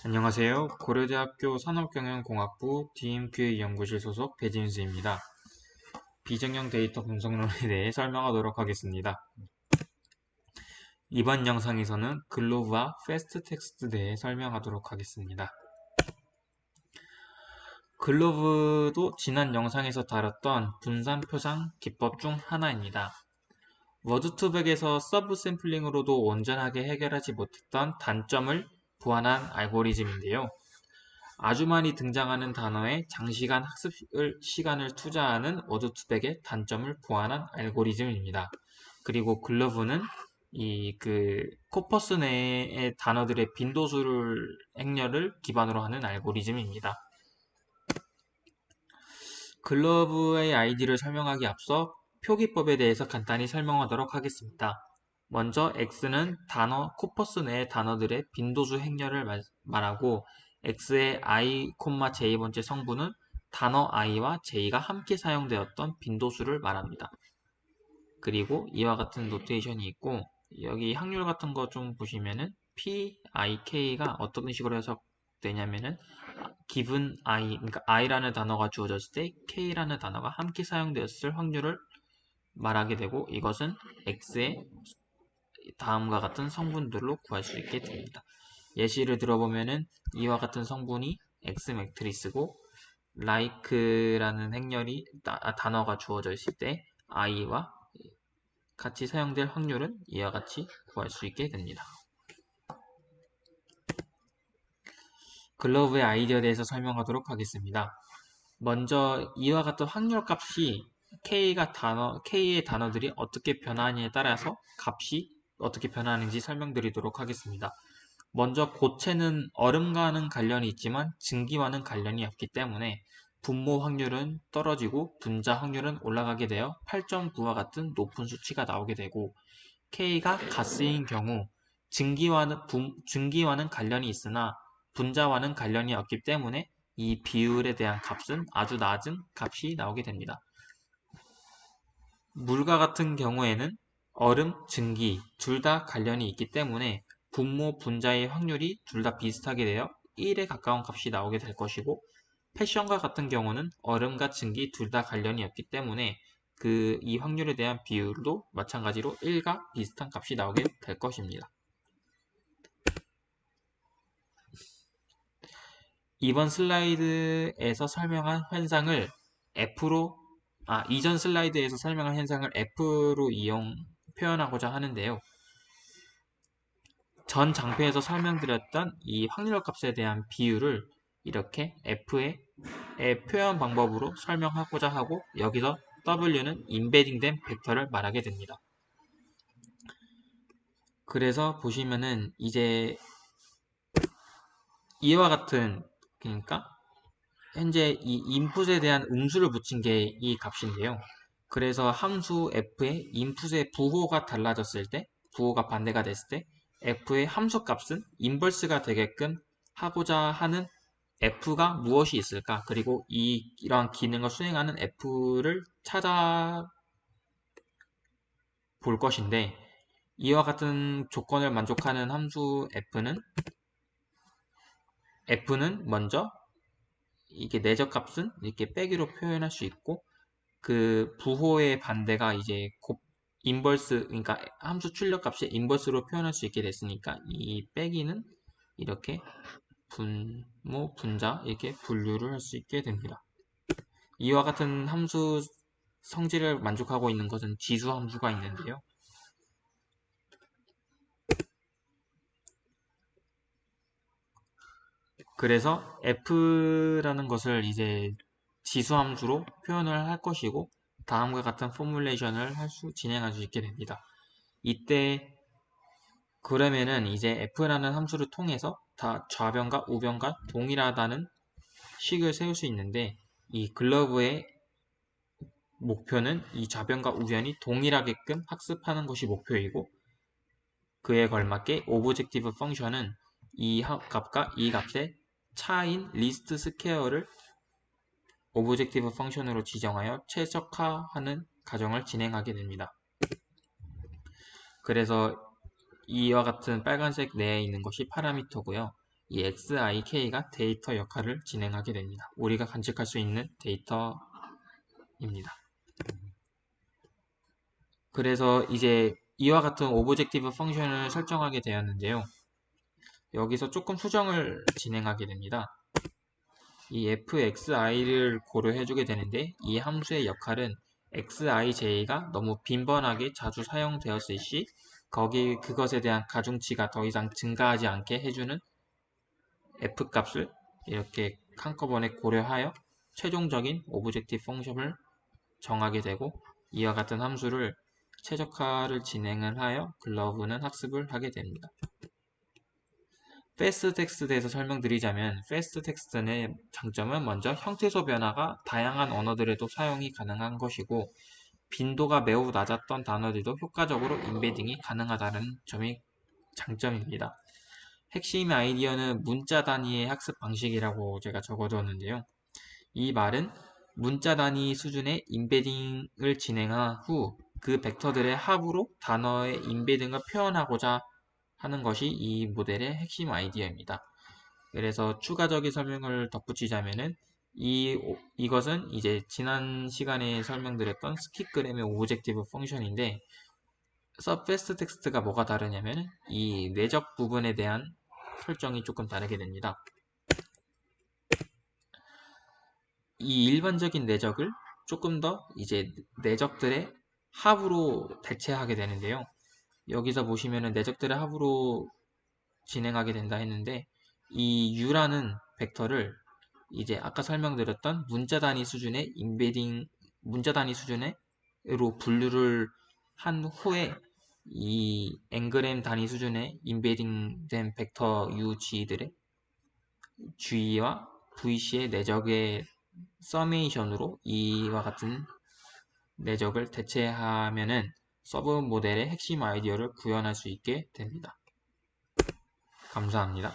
안녕하세요. 고려대학교 산업경영공학부 DMQA 연구실 소속 배진수입니다. 비정형 데이터 분석론에 대해 설명하도록 하겠습니다. 이번 영상에서는 글로브와 패스트텍스트에 대해 설명하도록 하겠습니다. 글로브도 지난 영상에서 다뤘던 분산 표상 기법 중 하나입니다. 워드2백에서 서브 샘플링으로도 온전하게 해결하지 못했던 단점을 보완한 알고리즘인데요. 아주 많이 등장하는 단어에 장시간 학습 시간을 투자하는 워드2백의 단점을 보완한 알고리즘입니다. 그리고 글러브는 코퍼스 내의 단어들의 빈도수를 행렬을 기반으로 하는 알고리즘입니다. 글러브의 아이디를 설명하기 앞서 표기법에 대해서 간단히 설명하도록 하겠습니다. 먼저 x는 단어 코퍼스 내의 단어들의 빈도수 행렬을 말하고 x의 i, j번째 성분은 단어 i와 j가 함께 사용되었던 빈도수를 말합니다. 그리고 이와 같은 노테이션이 있고 여기 확률 같은 거 좀 보시면은 p, i, k가 어떤 식으로 해석되냐면은 given i, 그러니까 i라는 단어가 주어졌을 때 k라는 단어가 함께 사용되었을 확률을 말하게 되고 이것은 x의 다음과 같은 성분들로 구할 수 있게 됩니다. 예시를 들어보면은 이와 같은 성분이 X 매트리스고 like라는 행렬이 단어가 주어져 있을 때 i와 같이 사용될 확률은 이와 같이 구할 수 있게 됩니다. 글러브의 아이디어에 대해서 설명하도록 하겠습니다. 먼저 이와 같은 확률 값이 K의 단어들이 어떻게 변하느냐에 따라서 값이 어떻게 변하는지 설명드리도록 하겠습니다. 먼저 고체는 얼음과는 관련이 있지만 증기와는 관련이 없기 때문에 분모 확률은 떨어지고 분자 확률은 올라가게 되어 8.9와 같은 높은 수치가 나오게 되고 K가 가스인 경우 증기와는 관련이 있으나 분자와는 관련이 없기 때문에 이 비율에 대한 값은 아주 낮은 값이 나오게 됩니다. 물과 같은 경우에는 얼음, 증기 둘 다 관련이 있기 때문에 분모, 분자의 확률이 둘 다 비슷하게 되어 1에 가까운 값이 나오게 될 것이고 패션과 같은 경우는 얼음과 증기 둘 다 관련이 없기 때문에 이 확률에 대한 비율도 마찬가지로 1과 비슷한 값이 나오게 될 것입니다. 이번 슬라이드에서 설명한 현상을 이전 슬라이드에서 설명한 현상을 F로 표현하고자 하는데요. 전 장표에서 설명드렸던 이 확률 값에 대한 비율을 이렇게 F의 표현 방법으로 설명하고자 하고 여기서 W는 임베딩된 벡터를 말하게 됩니다. 그래서 보시면은 이제 이와 같은 그러니까 현재 이 인풋에 대한 음수를 붙인 게 이 값인데요. 그래서 함수 f의 인풋의 부호가 달라졌을 때, 부호가 반대가 됐을 때 f의 함수 값은 인버스가 되게끔 하고자 하는 f가 무엇이 있을까? 그리고 이러한 기능을 수행하는 f를 찾아 볼 것인데 이와 같은 조건을 만족하는 함수 f는 먼저 이게 내적값은 이렇게 빼기로 표현할 수 있고 그 부호의 반대가 이제 인버스 그러니까 함수 출력값의 인버스로 표현할 수 있게 됐으니까 이 빼기는 이렇게 분모 분자 이렇게 분류를 할 수 있게 됩니다. 이와 같은 함수 성질을 만족하고 있는 것은 지수 함수가 있는데요. 그래서 f라는 것을 이제 지수함수로 표현을 할 것이고 다음과 같은 포뮬레이션을 진행할 수 있게 됩니다. 이때 그러면은 이제 f라는 함수를 통해서 다 좌변과 우변과 동일하다는 식을 세울 수 있는데 이 글러브의 목표는 이 좌변과 우변이 동일하게끔 학습하는 것이 목표이고 그에 걸맞게 오브젝티브 펑션은 이 값과 이 값의 차인 리스트 스퀘어를 오브젝티브 펑션으로 지정하여 최적화하는 과정을 진행하게 됩니다. 그래서 이와 같은 빨간색 내에 있는 것이 파라미터고요. 이 xik가 데이터 역할을 진행하게 됩니다. 우리가 간직할 수 있는 데이터입니다. 그래서 이제 이와 같은 오브젝티브 펑션을 설정하게 되었는데요. 여기서 조금 수정을 진행하게 됩니다. 이 fxi를 고려해주게 되는데 이 함수의 역할은 xij가 너무 빈번하게 자주 사용되었을 시 그것에 대한 가중치가 더 이상 증가하지 않게 해주는 f값을 이렇게 한꺼번에 고려하여 최종적인 오브젝티브 펑션을 정하게 되고 이와 같은 함수를 최적화를 진행을 하여 글러브는 학습을 하게 됩니다. 패스트 텍스트에 대해서 설명드리자면 패스트 텍스트의 장점은 먼저 형태소 변화가 다양한 언어들에도 사용이 가능한 것이고 빈도가 매우 낮았던 단어들도 효과적으로 인베딩이 가능하다는 점이 장점입니다. 핵심 아이디어는 문자 단위의 학습 방식이라고 제가 적어두었는데요. 이 말은 문자 단위 수준의 인베딩을 진행한 후 그 벡터들의 합으로 단어의 인베딩을 표현하고자 하는 것이 이 모델의 핵심 아이디어입니다. 그래서 추가적인 설명을 덧붙이자면은 이것은 이제 지난 시간에 설명드렸던 스킵그램의 오브젝티브 펑션인데 서페스 텍스트가 뭐가 다르냐면 이 내적 부분에 대한 설정이 조금 다르게 됩니다. 이 일반적인 내적을 조금 더 이제 내적들의 합으로 대체하게 되는데요. 여기서 보시면은 내적들의 합으로 진행하게 된다 했는데 이 U라는 벡터를 이제 아까 설명드렸던 문자 단위 수준의 문자 단위 수준으로 분류를 한 후에 이 N그램 단위 수준의 인베딩된 벡터 UG들의 G와 VC의 내적의 서메이션으로 이와 같은 내적을 대체하면은 서브 모델의 핵심 아이디어를 구현할 수 있게 됩니다. 감사합니다.